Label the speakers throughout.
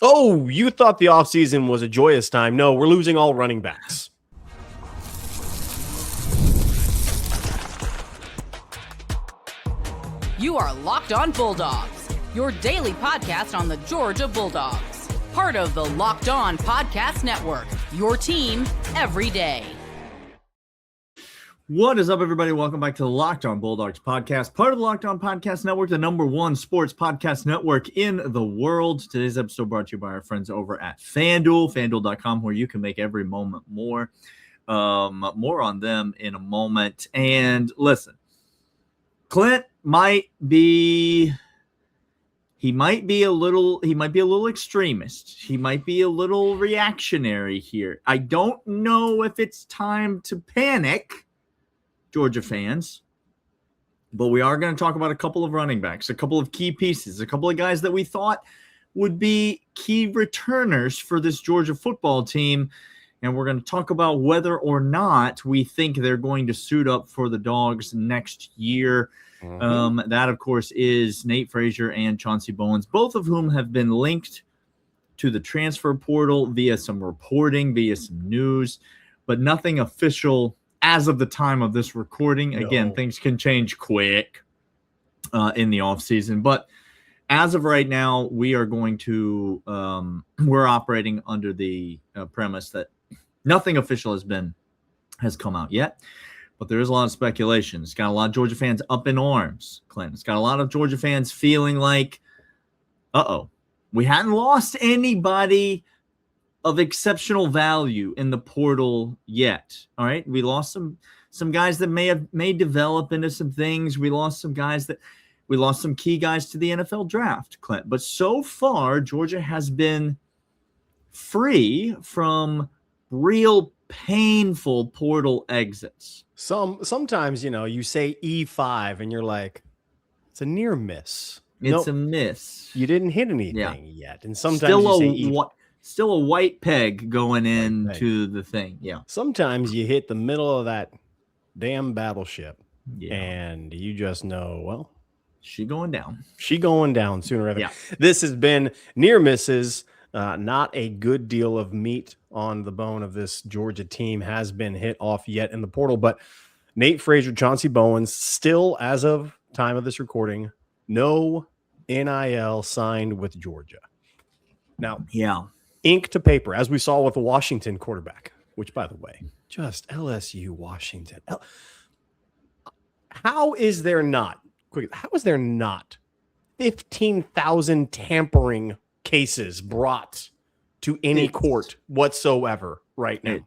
Speaker 1: Oh, you thought the offseason was a joyous time. No, we're losing all running backs.
Speaker 2: You are Locked On Bulldogs, your daily podcast on the Georgia Bulldogs. Part of the Locked On Podcast Network, your team every day.
Speaker 3: What is up, everybody? Welcome back to the Locked On Bulldogs podcast, part of the Locked On Podcast Network, the #1 sports podcast network in the world. Today's episode brought to you by our friends over at FanDuel, FanDuel.com, where you can make every moment more. More on them in a moment. And listen, Clint might be a little extremist. He might be a little reactionary here. I don't know if it's time to panic, Georgia fans, but we are going to talk about a couple of running backs, a couple of key pieces, a couple of guys that we thought would be key returners for this Georgia football team, and we're going to talk about whether or not we think they're going to suit up for the Dogs next year. That, of course, is Nate Frazier and Chauncey Bowens, both of whom have been linked to the transfer portal via some reporting, via some news, but nothing official as of the time of this recording. Again, things can change quick in the offseason. But as of right now, we are going to we're operating under the premise that nothing official has come out yet. But there is a lot of speculation. It's got a lot of Georgia fans up in arms, Clint. It's got a lot of Georgia fans feeling like, we hadn't lost anybody of exceptional value in the portal yet. All right. We lost some guys that may develop into some things. We lost some key guys to the NFL draft, Clint. But so far, Georgia has been free from real painful portal exits.
Speaker 1: Sometimes, you say E5 and you're like, it's a near miss.
Speaker 3: It's a miss.
Speaker 1: You didn't hit anything yet. And sometimes
Speaker 3: still a white peg going into the thing. Yeah.
Speaker 1: Sometimes you hit the middle of that damn battleship and you just know, well,
Speaker 3: she going down
Speaker 1: sooner or later. Yeah. This has been near misses. Not a good deal of meat on the bone of this Georgia team has been hit off yet in the portal, but Nate Frazier, Chauncey Bowens, still as of time of this recording, no NIL signed with Georgia. Now, ink to paper, as we saw with the Washington quarterback, which, by the way, just LSU Washington. How is there not 15,000 tampering cases brought to any court whatsoever right now?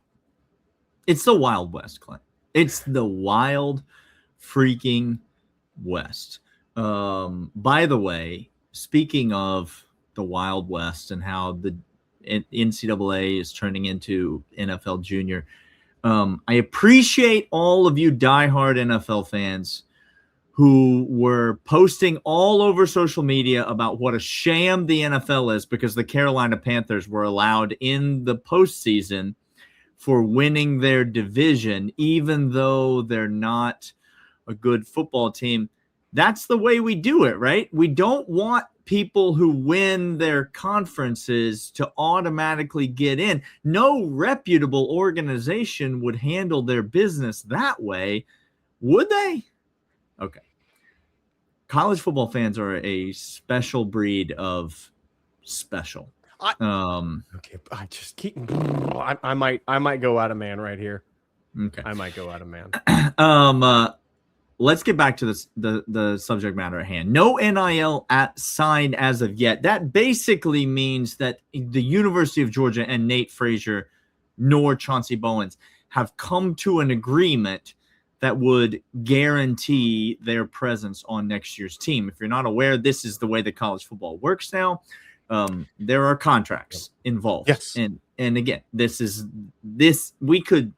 Speaker 3: It's the Wild West, Clint. It's the wild freaking West. By the way, speaking of the Wild West and how the NCAA is turning into NFL Junior, I appreciate all of you diehard NFL fans who were posting all over social media about what a sham the NFL is because the Carolina Panthers were allowed in the postseason for winning their division, even though they're not a good football team. That's the way we do it, right? We don't want people who win their conferences to automatically get in. No reputable organization would handle their business that way, would they? Okay. College football fans are a special breed of special.
Speaker 1: Okay, I just keep. I might go out of man right here.
Speaker 3: Okay,
Speaker 1: I might go out of man.
Speaker 3: Let's get back to the subject matter at hand. No NIL signed as of yet. That basically means that the University of Georgia and Nate Frazier nor Chauncey Bowens have come to an agreement that would guarantee their presence on next year's team. If you're not aware, this is the way that college football works now. There are contracts involved.
Speaker 1: Yes.
Speaker 3: And again, we could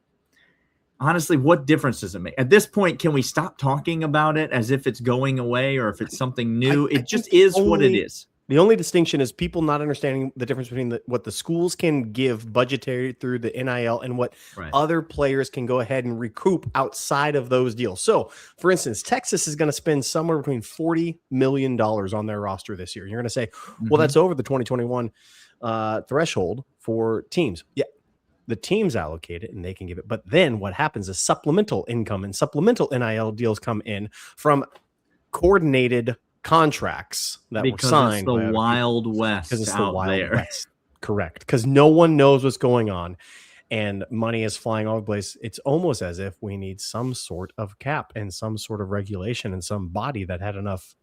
Speaker 3: honestly, what difference does it make? At this point, can we stop talking about it as if it's going away or if it's something new? It just is what it is.
Speaker 1: The only distinction is people not understanding the difference between what the schools can give budgetary through the NIL and what other players can go ahead and recoup outside of those deals. So, for instance, Texas is going to spend somewhere between $40 million on their roster this year. You're going to say, well, that's over the 2021 threshold for teams. Yeah, the teams allocate it and they can give it. But then what happens is supplemental income and supplemental NIL deals come in from coordinated contracts that were signed.
Speaker 3: Because it's the Wild West.
Speaker 1: Because it's
Speaker 3: out
Speaker 1: the Wild
Speaker 3: there.
Speaker 1: West. Correct. Because no one knows what's going on and money is flying all over the place. It's almost as if we need some sort of cap and some sort of regulation and some body that had enough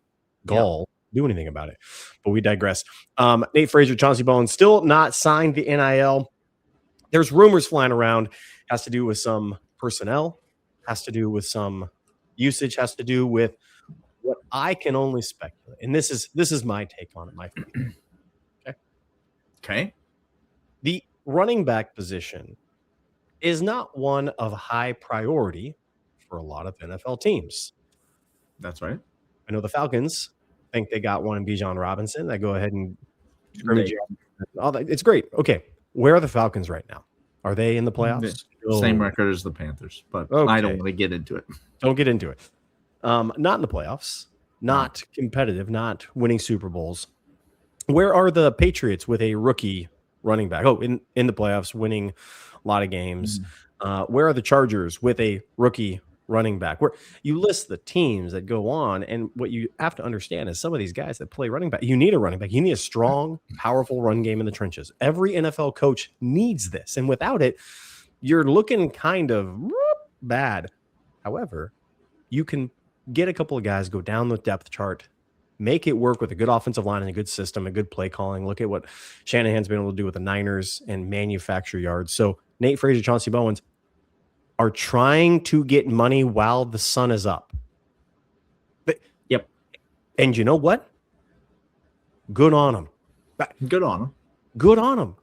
Speaker 1: gall to do anything about it. But we digress. Nate Frazier, Chauncey Bones, still not signed the NIL. There's rumors flying around. Has to do with some personnel, has to do with some usage, has to do with what I can only speculate. And this is my take on it, my friend.
Speaker 3: Okay.
Speaker 1: The running back position is not one of high priority for a lot of NFL teams.
Speaker 3: That's right.
Speaker 1: I know the Falcons think they got one in Bijan Robinson. I go ahead and scrimmage all that. It's great. Okay. Where are the Falcons right now? Are they in the playoffs?
Speaker 3: Same record as the Panthers, but
Speaker 1: okay.
Speaker 3: I don't want to get into it.
Speaker 1: Don't get into it. Not in the playoffs, not competitive, not winning Super Bowls. Where are the Patriots with a rookie running back? Oh, in the playoffs, winning a lot of games. Where are the Chargers with a rookie running back? Where you list the teams that go on, and what you have to understand is some of these guys that play running back, you need a running back. You need a strong, powerful run game in the trenches. Every NFL coach needs this, and without it, you're looking kind of bad. However, you can get a couple of guys, go down the depth chart, make it work with a good offensive line and a good system, a good play calling. Look at what Shanahan's been able to do with the Niners and manufacture yards. So Nate Frazier, Chauncey Bowens are trying to get money while the sun is up.
Speaker 3: Yep.
Speaker 1: And you know what? Good on them.
Speaker 3: Good on them.
Speaker 1: Good on them.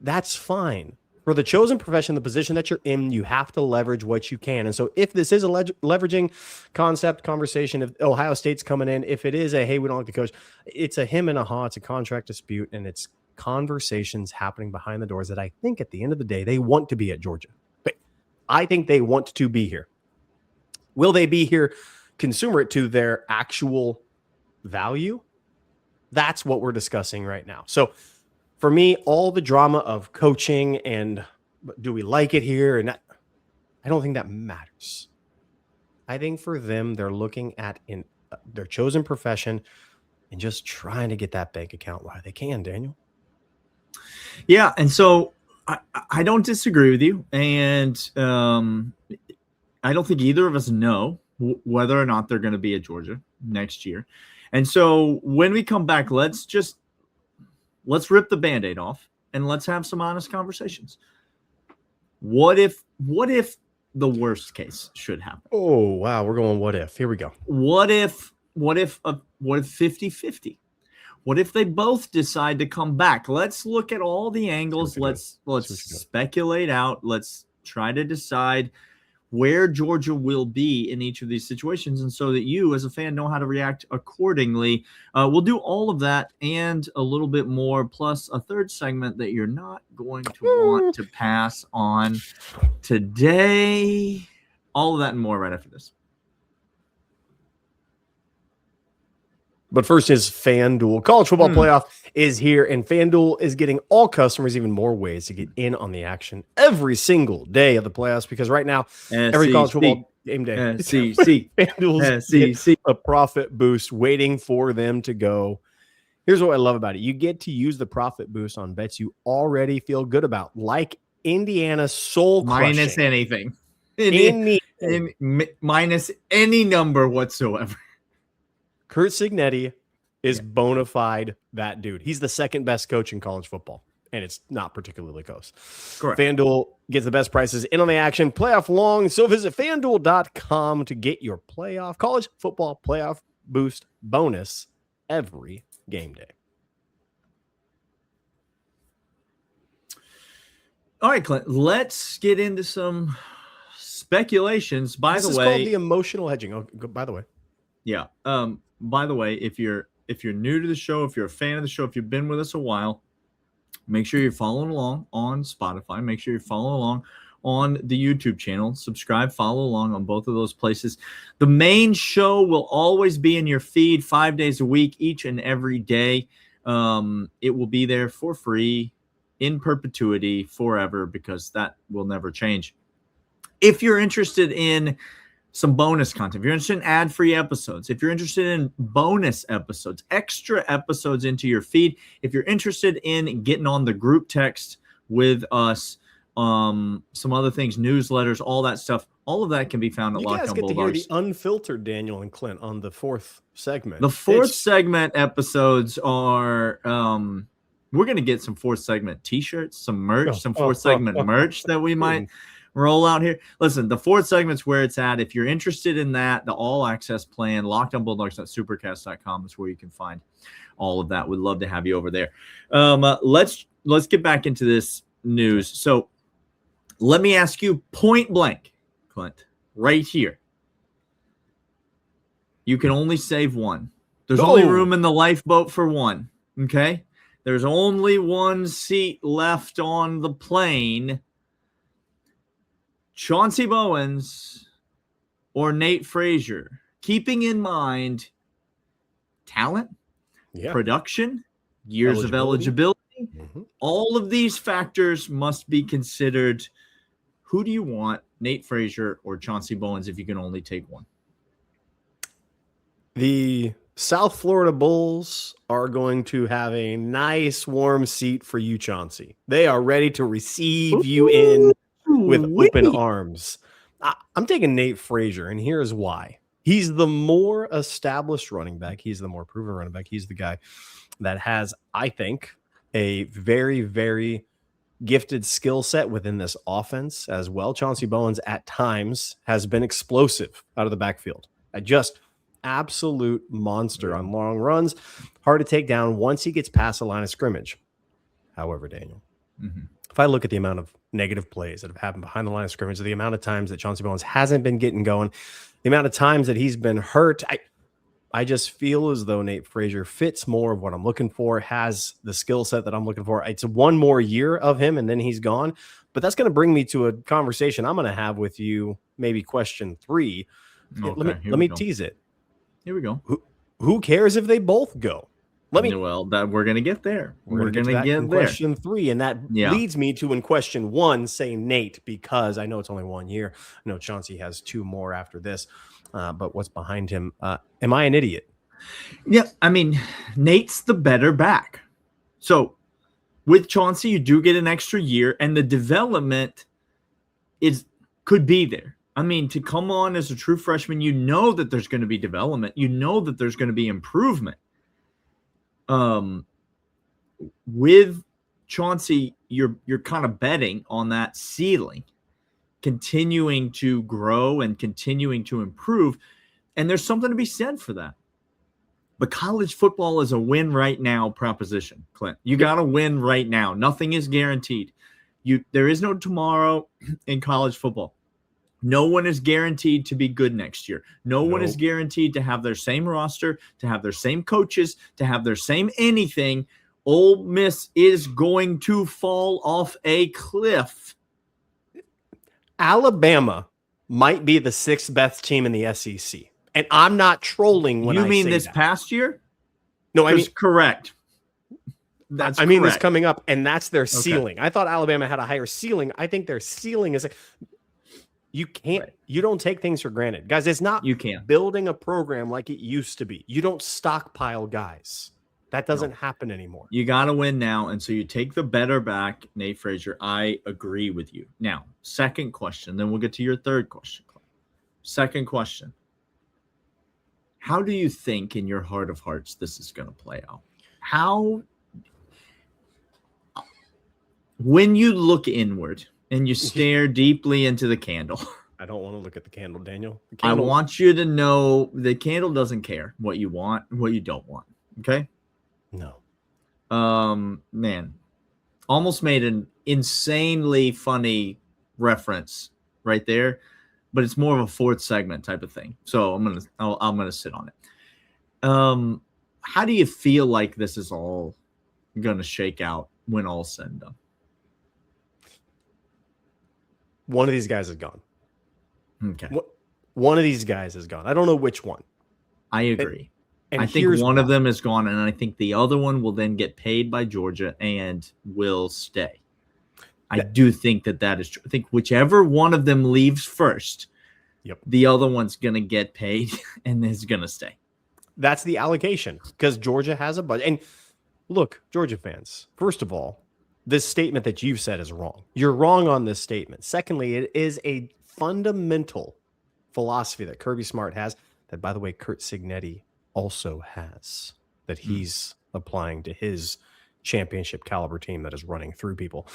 Speaker 1: That's fine. For the chosen profession, the position that you're in, you have to leverage what you can. And so if this is a leveraging concept conversation, if Ohio State's coming in, if it is a, hey, we don't like the coach, it's a him and a haw, it's a contract dispute, and it's conversations happening behind the doors that I think at the end of the day, they want to be at Georgia. But I think they want to be here. Will they be here, consumer it to their actual value? That's what we're discussing right now. So for me, all the drama of coaching and do we like it here? And I don't think that matters. I think for them, they're looking at their chosen profession and just trying to get that bank account while they can, Daniel.
Speaker 3: Yeah, and so I don't disagree with you. And I don't think either of us know whether or not they're going to be at Georgia next year. And so when we come back, let's rip the Band-Aid off and let's have some honest conversations. What if the worst case should happen?
Speaker 1: Oh, wow. We're going what if. Here we go.
Speaker 3: What if 50-50? What if they both decide to come back? Let's look at all the angles. Let's speculate out. Let's try to decide where Georgia will be in each of these situations, and so that you as a fan know how to react accordingly. We'll do all of that and a little bit more, plus a third segment that you're not going to want to pass on today. All of that and more right after this.
Speaker 1: But first is FanDuel. College football playoff is here, and FanDuel is getting all customers even more ways to get in on the action every single day of the playoffs, because right now, every college football game day, FanDuel's a profit boost waiting for them to go. Here's what I love about it. You get to use the profit boost on bets you already feel good about, like Indiana soul crushing.
Speaker 3: Minus anything. Minus any number whatsoever.
Speaker 1: Kurt Signetti is bona fide that dude. He's the second best coach in college football, and it's not particularly close.
Speaker 3: Correct.
Speaker 1: FanDuel gets the best prices in on the action, playoff long. So visit FanDuel.com to get your college football playoff boost bonus every game day.
Speaker 3: All right, Clint, let's get into some speculations. This is
Speaker 1: called the emotional hedging. Oh, by the way.
Speaker 3: Yeah. By the way, if you're new to the show, if you're a fan of the show, if you've been with us a while, make sure you're following along on Spotify. Make sure you're following along on the YouTube channel. Subscribe, follow along on both of those places. The main show will always be in your feed 5 days a week, each and every day. It will be there for free in perpetuity forever because that will never change. If you're interested in some bonus content, if you're interested in ad-free episodes, if you're interested in bonus episodes, extra episodes into your feed, if you're interested in getting on the group text with us, some other things, newsletters, all that stuff, all of that can be found at Locked On Bulldogs.
Speaker 1: You guys get to hear the unfiltered Daniel and Clint on the fourth segment.
Speaker 3: The fourth segment episodes are we're going to get some fourth segment t-shirts, some merch, some fourth segment merch that we might roll out here. Listen, the fourth segment's where it's at. If you're interested in that, the all access plan, lockedonbulldogs.supercast.com is where you can find all of that. We'd love to have you over there. Let's get back into this news. So let me ask you point blank, Clint, right here. You can only save one. There's only room in the lifeboat for one. Okay? There's only one seat left on the plane. Chauncey Bowens or Nate Frazier, keeping in mind talent, production, years of eligibility. Mm-hmm. All of these factors must be considered. Who do you want, Nate Frazier or Chauncey Bowens, if you can only take one?
Speaker 1: The South Florida Bulls are going to have a nice warm seat for you, Chauncey. They are ready to receive you in with open arms. I'm taking Nate Frazier, and here's why. He's the more established running back. He's the more proven running back. He's the guy that has, I think, a very, very gifted skill set within this offense as well. Chauncey Bowens at times has been explosive out of the backfield. Just absolute monster on long runs. Hard to take down once he gets past the line of scrimmage. However, Daniel, if I look at the amount of negative plays that have happened behind the line of scrimmage, the amount of times that Chauncey Bowens hasn't been getting going, the amount of times that he's been hurt, I just feel as though Nate Frazier fits more of what I'm looking for, has the skill set that I'm looking for. It's one more year of him, and then he's gone. But that's going to bring me to a conversation I'm going to have with you, maybe question 3.
Speaker 3: Okay,
Speaker 1: let me tease it.
Speaker 3: Here we go.
Speaker 1: Who cares if they both go?
Speaker 3: That we're going to get there. We're going to get there.
Speaker 1: Question 3, and that leads me to in question 1, say Nate, because I know it's only 1 year. I know Chauncey has 2 more after this. But what's behind him? Am I an idiot?
Speaker 3: Yeah, I mean, Nate's the better back. So with Chauncey, you do get an extra year, and the development could be there. I mean, to come on as a true freshman, you know that there's going to be development. You know that there's going to be improvement. With Chauncey, you're kind of betting on that ceiling continuing to grow and continuing to improve. And there's something to be said for that. But college football is a win right now proposition, Clint. You got to win right now. Nothing is guaranteed. There is no tomorrow in college football. No one is guaranteed to be good next year. No one is guaranteed to have their same roster, to have their same coaches, to have their same anything. Ole Miss is going to fall off a cliff.
Speaker 1: Alabama might be the 6th best team in the SEC. And I'm not trolling when I say that. You mean
Speaker 3: this past year?
Speaker 1: No, I mean
Speaker 3: correct.
Speaker 1: I mean this coming up, and that's their ceiling. I thought Alabama had a higher ceiling. I think their ceiling is you can't you don't take things for granted. Guys, it's not building a program like it used to be. You don't stockpile guys. That doesn't happen anymore.
Speaker 3: You got to win now, and so you take the better back, Nate Frazier. I agree with you. Now, second question, then we'll get to your third question. Second question. How do you think in your heart of hearts this is going to play out? When you look inward and you stare deeply into the candle.
Speaker 1: I don't want to look at the candle, Daniel.
Speaker 3: I want you to know the candle doesn't care what you want, what you don't want. Okay?
Speaker 1: No.
Speaker 3: Man, almost made an insanely funny reference right there, but it's more of a fourth segment type of thing. So I'm gonna sit on it. How do you feel like this is all gonna shake out when all's said and done?
Speaker 1: One of these guys is gone.
Speaker 3: Okay.
Speaker 1: One of these guys is gone. I don't know which one.
Speaker 3: I agree.
Speaker 1: And
Speaker 3: I think one of them is gone, and I think the other one will then get paid by Georgia and will stay. I do think that is true. I think whichever one of them leaves first, the other one's going to get paid and is going to stay.
Speaker 1: That's the allocation because Georgia has a budget. And look, Georgia fans, first of all, this statement that you've said is wrong. You're wrong on this statement. Secondly, it is a fundamental philosophy that Kirby Smart has that, by the way, Curt Cignetti also has, that he's applying to his championship caliber team that is running through people.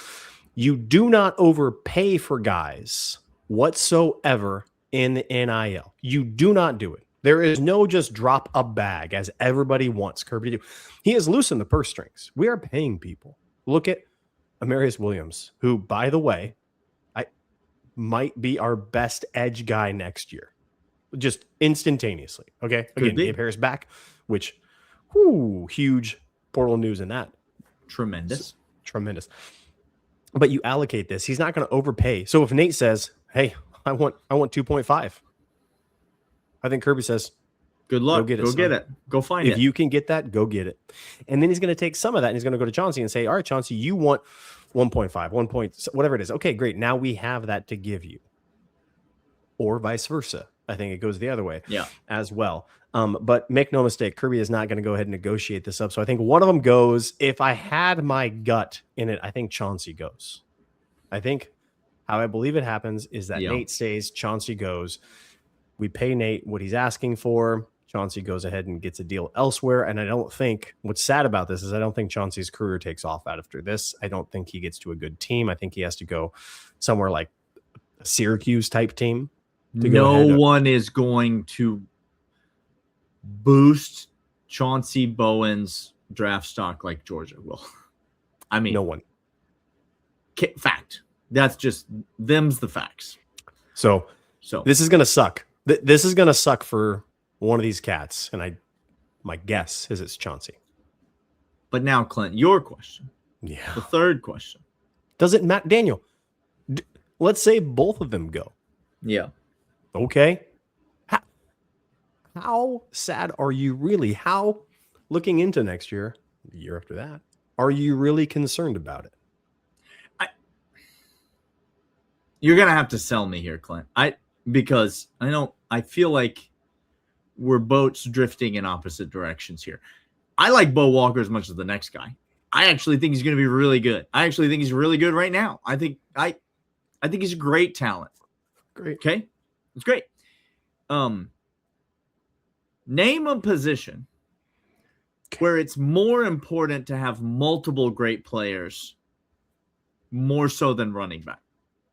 Speaker 1: You do not overpay for guys whatsoever in the NIL. You do not do it. There is no just drop a bag as everybody wants Kirby to do. He has loosened the purse strings. We are paying people. Look at Amarius Williams, who, by the way, might be our best edge guy next year. Just instantaneously. Okay. Again, Gabe Harris back, which huge portal news in that.
Speaker 3: Tremendous.
Speaker 1: But you allocate this. He's not going to overpay. So if Nate says, hey, I want 2.5, I think Kirby says,
Speaker 3: good luck. Go get it. Go find it.
Speaker 1: If you can get that, go get it. And then he's going to take some of that and he's going to go to Chauncey and say, all right, Chauncey, you want 1.5, 1 point, whatever it is. Okay, great. Now we have that to give you. Or vice versa. I think it goes the other way as well. But make no mistake, Kirby is not going to go ahead and negotiate this up. So I think one of them goes. If I had my gut in it, I think Chauncey goes. I think how I believe it happens is that Nate stays, Chauncey goes. We pay Nate what he's asking for. Chauncey goes ahead and gets a deal elsewhere. And I don't think what's sad about this is I don't think Chauncey's career takes off after this. I don't think he gets to a good team. I think he has to go somewhere like a Syracuse type team.
Speaker 3: No one is going to boost Chauncey Bowen's draft stock like Georgia will. I mean,
Speaker 1: no one.
Speaker 3: Fact. That's just them's the facts.
Speaker 1: So this is going to suck. This is going to suck for one of these cats. And my guess is it's Chauncey.
Speaker 3: But now, Clint, your question.
Speaker 1: Yeah.
Speaker 3: The third question.
Speaker 1: Does it matter? Daniel, let's say both of them go.
Speaker 3: Yeah.
Speaker 1: Okay. How sad are you really? How, looking into next year, the year after that, are you really concerned about it?
Speaker 3: You're going to have to sell me here, Clint. Because I feel like we're boats drifting in opposite directions here. I like Bo Walker as much as the next guy. I actually think he's going to be really good. I actually think he's really good right now. I think he's a great talent.
Speaker 1: Great.
Speaker 3: Okay. It's great. Name a position where it's more important to have multiple great players more so than running back.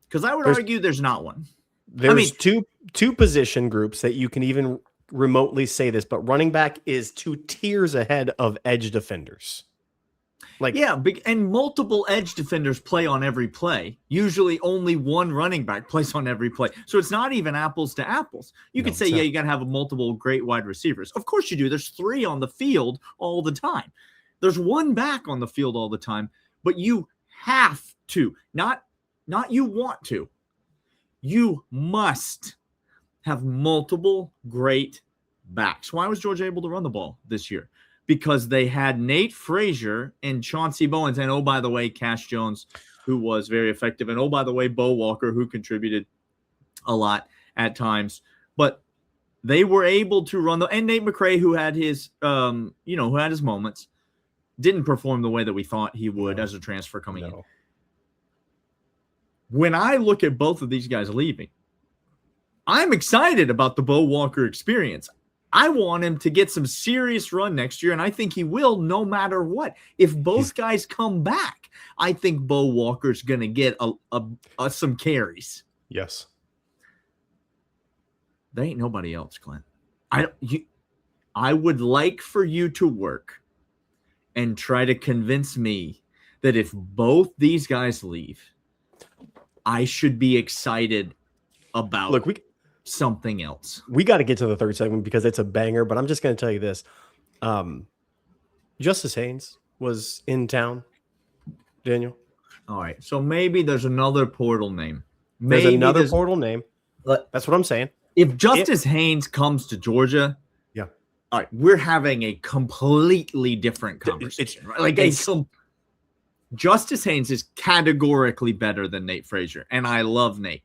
Speaker 3: Because I would argue there's not one.
Speaker 1: There's two position groups that you can even remotely say this, but running back is 2 tiers ahead of edge defenders.
Speaker 3: And multiple edge defenders play on every play. Usually only one running back plays on every play. So it's not even apples to apples. You could say, you got to have multiple great wide receivers. Of course you do. There's 3 on the field all the time. There's 1 back on the field all the time, but you have to, not you want to. You must have multiple great backs. Why was Georgia able to run the ball this year? Because they had Nate Frazier and Chauncey Bowens, and oh, by the way, Cash Jones, who was very effective, and oh, by the way, Bo Walker, who contributed a lot at times. But they were able to run and Nate McCray, who had his, who had his moments, didn't perform the way that we thought he would as a transfer coming in. When I look at both of these guys leaving, I'm excited about the Bo Walker experience. I want him to get some serious run next year, and I think he will no matter what. If both guys come back, I think Bo Walker's going to get some carries.
Speaker 1: Yes.
Speaker 3: There ain't nobody else, Clint. I would like for you to work and try to convince me that if both these guys leave, I should be excited about something else.
Speaker 1: We got to get to the third segment because it's a banger, but I'm just going to tell you this. Justice Haynes was in town, Daniel.
Speaker 3: All right. So maybe there's another portal name.
Speaker 1: There's another portal name. That's what I'm saying.
Speaker 3: If Justice Haynes comes to Georgia, all right, we're having a completely different conversation. Right? Like Justice Haynes is categorically better than Nate Frazier, and I love Nate.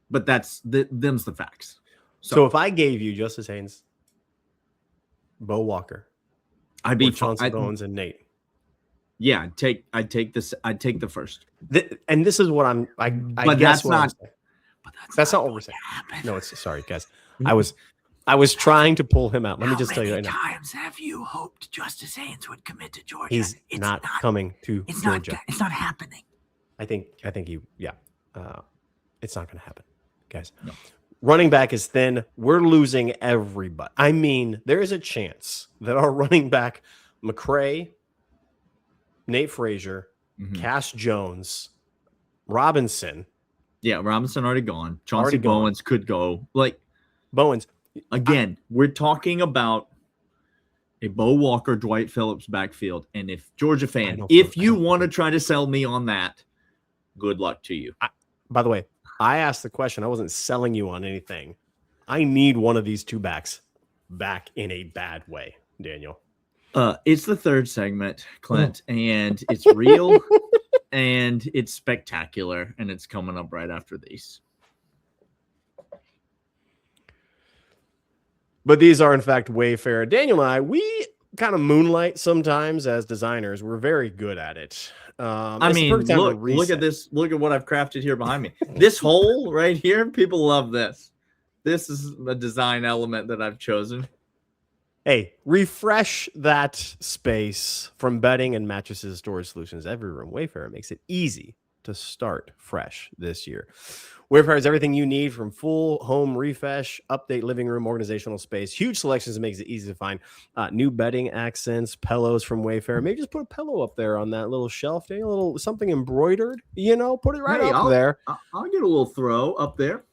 Speaker 3: But them's the facts.
Speaker 1: So if I gave you Justice Haynes, Bo Walker,
Speaker 3: I'd be
Speaker 1: Chauncey Bowens and Nate.
Speaker 3: Yeah, I'd take the first.
Speaker 1: And this is what I
Speaker 3: but
Speaker 1: guess
Speaker 3: that's not.
Speaker 1: But that's not what we're saying. No, it's sorry, guys. I was trying to pull him out. Let me just tell you right now.
Speaker 3: How many times have you hoped Justice Haynes would commit to Georgia?
Speaker 1: He's not coming to Georgia.
Speaker 3: It's not happening.
Speaker 1: I think it's not going to happen, guys.
Speaker 3: No.
Speaker 1: Running back is thin. We're losing everybody. I mean, there is a chance that our running back, McCray, Nate Frazier, Cass Jones, Robinson.
Speaker 3: Yeah, Robinson already gone. Chauncey Bowens could go. Like
Speaker 1: Bowens.
Speaker 3: Again, we're talking about a Bo Walker, Dwight Phillips backfield. And if Georgia fan, if you want to try to sell me on that, good luck to you.
Speaker 1: By the way, I asked the question. I wasn't selling you on anything. I need one of these two backs back in a bad way, Daniel.
Speaker 3: It's the third segment, Clint, and it's real and it's spectacular, and it's coming up right after these.
Speaker 1: But these are, in fact, Wayfair. Daniel and I, we kind of moonlight sometimes as designers. We're very good at it.
Speaker 3: I mean, look at this. Look at what I've crafted here behind me. This hole right here, people love this. This is a design element that I've chosen.
Speaker 1: Hey, refresh that space from bedding and mattresses storage solutions every room. Wayfair makes it easy to start fresh this year. Wayfair has everything you need from full home refresh, update living room, organizational space, huge selections that makes it easy to find. New bedding accents, pillows from Wayfair. Maybe just put a pillow up there on that little shelf, a little something embroidered, put it right up there.
Speaker 3: I'll get a little throw up there.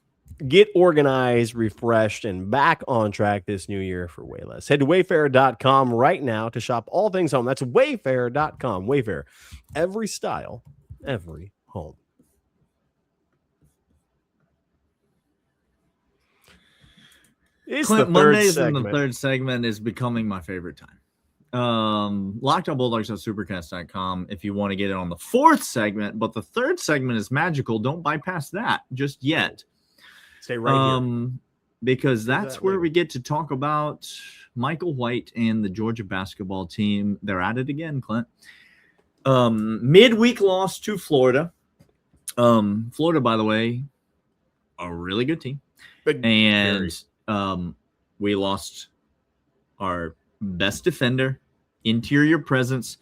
Speaker 1: Get organized, refreshed, and back on track this new year for way less. Head to wayfair.com right now to shop all things home. That's wayfair.com. Wayfair. Every style, every home.
Speaker 3: Clint, Mondays in the third segment is becoming my favorite time. Locked on Bulldogs on supercast.com if you want to get it on the fourth segment, but the third segment is magical. Don't bypass that just yet.
Speaker 1: Stay right here.
Speaker 3: Because that's where we get to talk about Michael White and the Georgia basketball team. They're at it again, Clint. Midweek loss to Florida. Florida, by the way, a really good team. We lost our best defender, interior presence,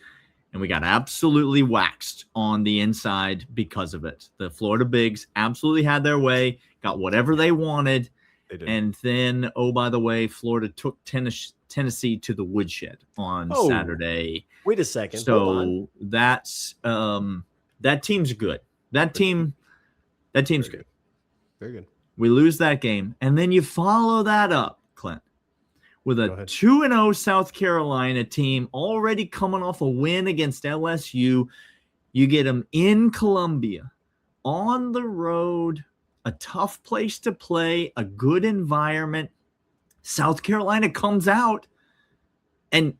Speaker 3: and we got absolutely waxed on the inside because of it. The Florida Bigs absolutely had their way, got whatever they wanted.
Speaker 1: They did.
Speaker 3: And then, by the way, Florida took Tennessee to the woodshed on Saturday.
Speaker 1: Wait a second.
Speaker 3: So that's that team's good. That team's good.
Speaker 1: Very good.
Speaker 3: We lose that game, and then you follow that up, Clint, with a 2-0 South Carolina team already coming off a win against LSU. You get them in Columbia, on the road, a tough place to play, a good environment. South Carolina comes out and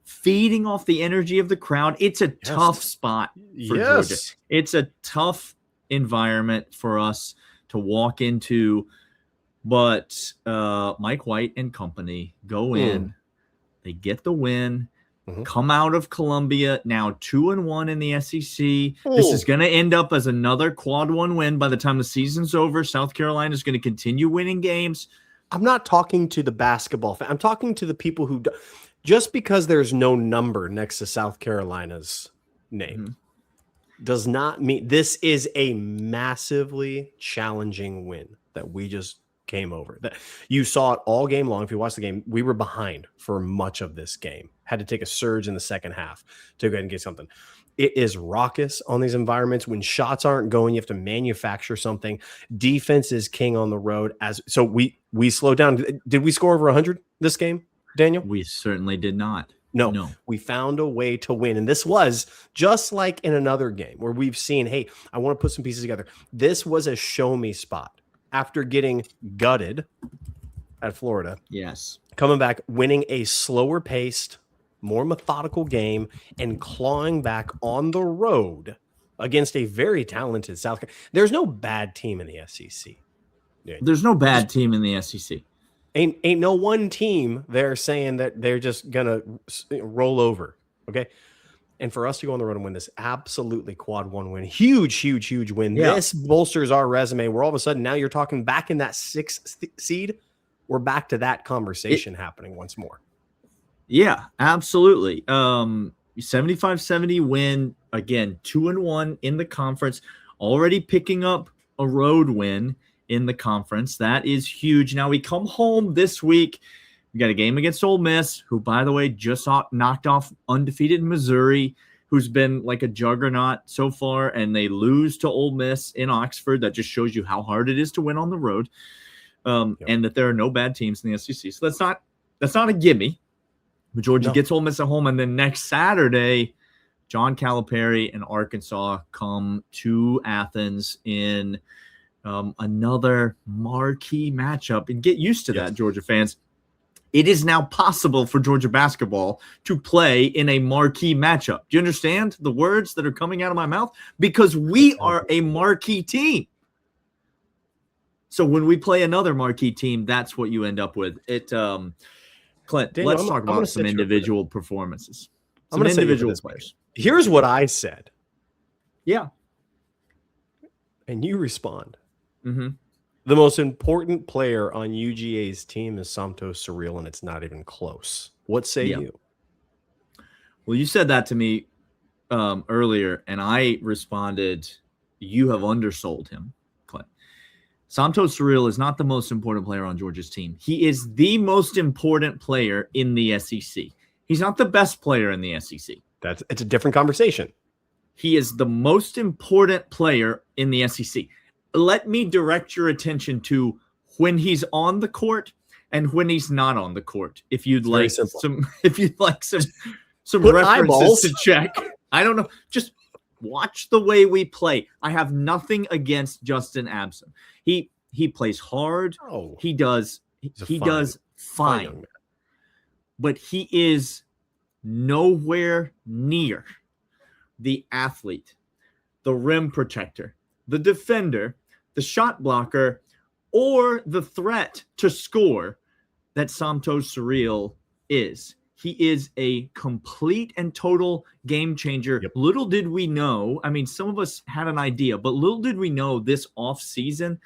Speaker 3: feeding off the energy of the crowd. It's a tough spot for Georgia. It's a tough environment for us to walk into, but Mike White and company go in, they get the win, come out of Columbia, now 2-1 in the SEC. This is going to end up as another quad one win by the time the season's over. South Carolina is going to continue winning games.
Speaker 1: I'm not talking to the basketball fan. I'm talking to the people who just because there's no number next to South Carolina's name does not mean this is a massively challenging win that we just came over. That you saw it all game long. If you watched the game, we were behind for much of this game. Had to take a surge in the second half to go ahead and get something. It is raucous on these environments. When shots aren't going, you have to manufacture something. Defense is king on the road. So we slowed down. Did we score over 100 this game, Daniel?
Speaker 3: We certainly did not.
Speaker 1: No, we found a way to win. And this was just like in another game where we've seen, hey, I want to put some pieces together. This was a show me spot after getting gutted at Florida.
Speaker 3: Yes.
Speaker 1: Coming back, winning a slower paced, more methodical game, and clawing back on the road against a very talented South Carolina. There's no bad team in the SEC.
Speaker 3: There's no bad team in the SEC.
Speaker 1: Ain't no one team there saying that they're just gonna roll over. Okay. And for us to go on the road and win this absolutely quad one win, huge win.
Speaker 3: Yeah.
Speaker 1: This bolsters our resume. Where all of a sudden now you're talking back in that 6th seed. We're back to that conversation happening once more.
Speaker 3: Yeah, absolutely. 75-70 win, again, 2-1 in the conference, already picking up a road win in the conference. That is huge. Now we come home this week. We got a game against Ole Miss, who, by the way, just knocked off undefeated Missouri, who's been like a juggernaut so far, and they lose to Ole Miss in Oxford. That just shows you how hard it is to win on the road, and that there are no bad teams in the SEC. So that's not a gimme. But Georgia gets Ole Miss at home, and then next Saturday, John Calipari and Arkansas come to Athens in another marquee matchup. And get used to that, Georgia fans. It is now possible for Georgia basketball to play in a marquee matchup. Do you understand the words that are coming out of my mouth? Because we are a marquee team. So when we play another marquee team, that's what you end up with. Clint, Daniel, let's talk about some individual performances. Some individual players.
Speaker 1: Here's what I said.
Speaker 3: Yeah.
Speaker 1: And you respond.
Speaker 3: Mm-hmm.
Speaker 1: The most important player on UGA's team is Santos Surreal, and it's not even close. What say you?
Speaker 3: Well, you said that to me earlier, and I responded, you have undersold him, Clint. Santos Surreal is not the most important player on Georgia's team. He is the most important player in the SEC. He's not the best player in the SEC.
Speaker 1: It's a different conversation.
Speaker 3: He is the most important player in the SEC. Let me direct your attention to when he's on the court and when he's not on the court. If you'd like some references
Speaker 1: eyeballs
Speaker 3: to check. I don't know. Just watch the way we play. I have nothing against Justin Abson. He plays hard.
Speaker 1: Oh,
Speaker 3: he does fine. But he is nowhere near the athlete, the rim protector, the defender, the shot blocker, or the threat to score that Santos Surreal is. He is a complete and total game changer. Yep. Little did we know, I mean, some of us had an idea, but little did we know this offseason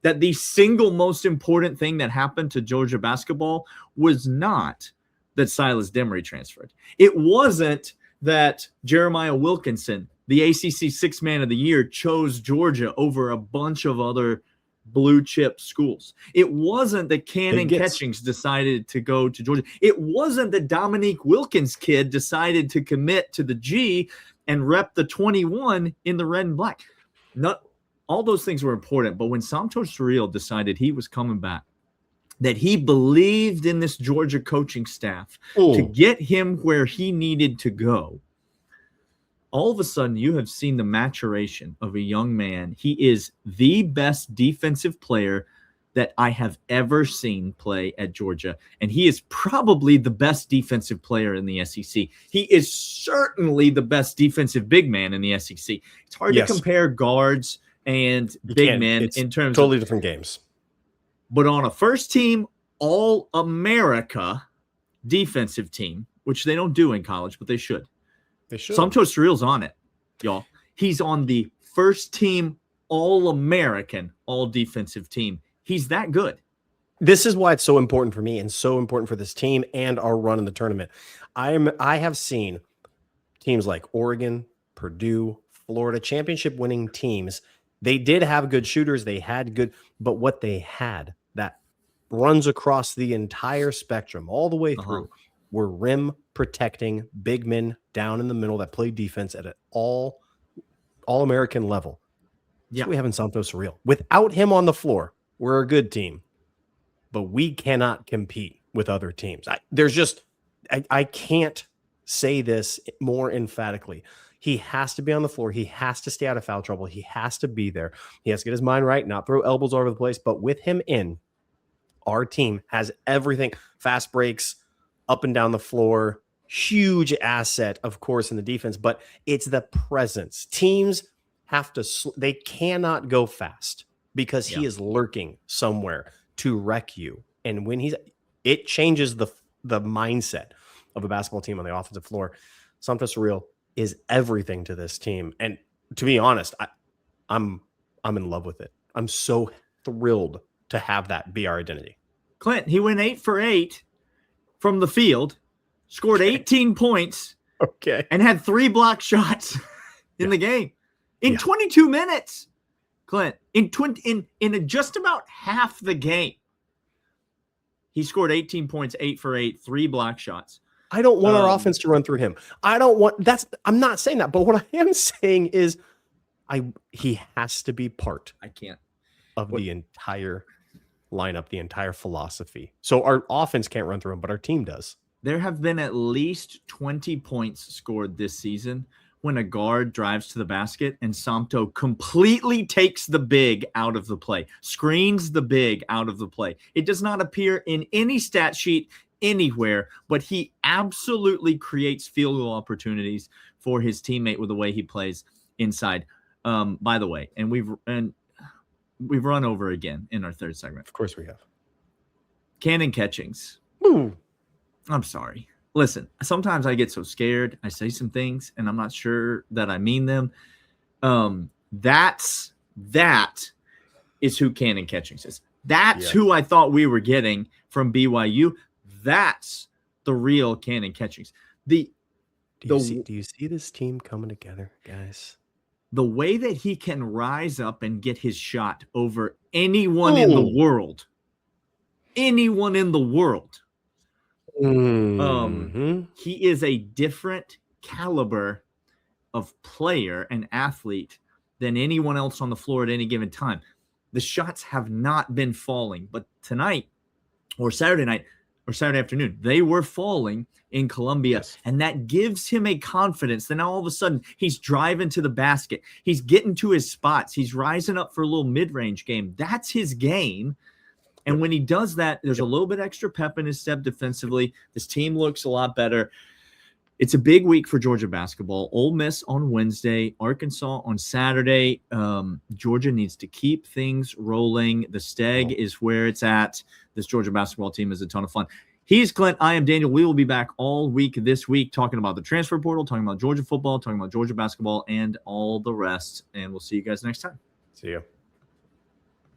Speaker 3: that the single most important thing that happened to Georgia basketball was not that Silas Demery transferred. It wasn't that Jeremiah Wilkinson, the ACC Sixth Man of the Year, chose Georgia over a bunch of other blue chip schools. It wasn't that Cannon Catchings decided to go to Georgia. It wasn't that Dominique Wilkins' kid decided to commit to the G and rep the 21 in the red and black. Not all those things were important, but when Santos Surreal decided he was coming back, that he believed in this Georgia coaching staff to get him where he needed to go, all of a sudden you have seen the maturation of a young man. He is the best defensive player that I have ever seen play at Georgia, and he is probably the best defensive player in the SEC. He is certainly the best defensive big man in the SEC. It's hard to compare guards and big men in terms
Speaker 1: of different games.
Speaker 3: But on a first-team All-America defensive team, which they don't do in college, but they should. They should. Santos Surreal's on it, y'all. He's on the first-team All-American all-defensive team. He's that good.
Speaker 1: This is why it's so important for me and so important for this team and our run in the tournament. I have seen teams like Oregon, Purdue, Florida, championship-winning teams. They did have good shooters. They had good, but what they had that runs across the entire spectrum all the way through were rim protecting big men down in the middle that play defense at an all-American level. Yeah, we have in Santos Surreal. Without him on the floor, we're a good team, but we cannot compete with other teams. I can't say this more emphatically. He has to be on the floor. He has to stay out of foul trouble. He has to be there. He has to get his mind right, not throw elbows all over the place. But with him in, Our team has everything, fast breaks, up and down the floor, huge asset, of course, in the defense, but it's the presence. Teams have to, they cannot go fast because he is lurking somewhere to wreck you. And when it changes the mindset of a basketball team on the offensive floor. Something surreal is everything to this team. And to be honest, I'm in love with it. I'm so thrilled to have that be our identity.
Speaker 3: Clint, he went 8 for 8 from the field, scored 18 points, and had 3 block shots in the game in 22 minutes. Clint, in just about half the game, he scored 18 points, 8 for 8, 3 block shots.
Speaker 1: I don't want our offense to run through him. I'm not saying that, but what I am saying is he has to be part of the entire lineup, the entire philosophy. So our offense can't run through him, but our team does.
Speaker 3: There have been at least 20 points scored this season when a guard drives to the basket and Samto completely takes the big out of the play, screens the big out of the play. It does not appear in any stat sheet anywhere, but he absolutely creates field goal opportunities for his teammate with the way he plays inside. By the way, and we've run over again in our third segment.
Speaker 1: Of course we have.
Speaker 3: Cannon catchings.
Speaker 1: Ooh.
Speaker 3: I'm sorry. Listen, sometimes I get so scared. I say some things and I'm not sure that I mean them. That is who Cannon Catchings is. That's who I thought we were getting from BYU. That's the real Cannon Catchings. Do
Speaker 1: you see this team coming together, guys?
Speaker 3: The way that he can rise up and get his shot over anyone in the world. Anyone in the world. He is a different caliber of player and athlete than anyone else on the floor at any given time. The shots have not been falling, but tonight or Saturday night or Saturday afternoon, they were falling in Columbia, and that gives him a confidence. Then all of a sudden, he's driving to the basket. He's getting to his spots. He's rising up for a little mid-range game. That's his game. And when he does that, there's a little bit extra pep in his step defensively. This team looks a lot better. It's a big week for Georgia basketball. Ole Miss on Wednesday, Arkansas on Saturday. Georgia needs to keep things rolling. The Steg is where it's at. This Georgia basketball team is a ton of fun. He's Clint. I am Daniel. We will be back all week this week talking about the transfer portal, talking about Georgia football, talking about Georgia basketball, and all the rest. And we'll see you guys next time.
Speaker 1: See you.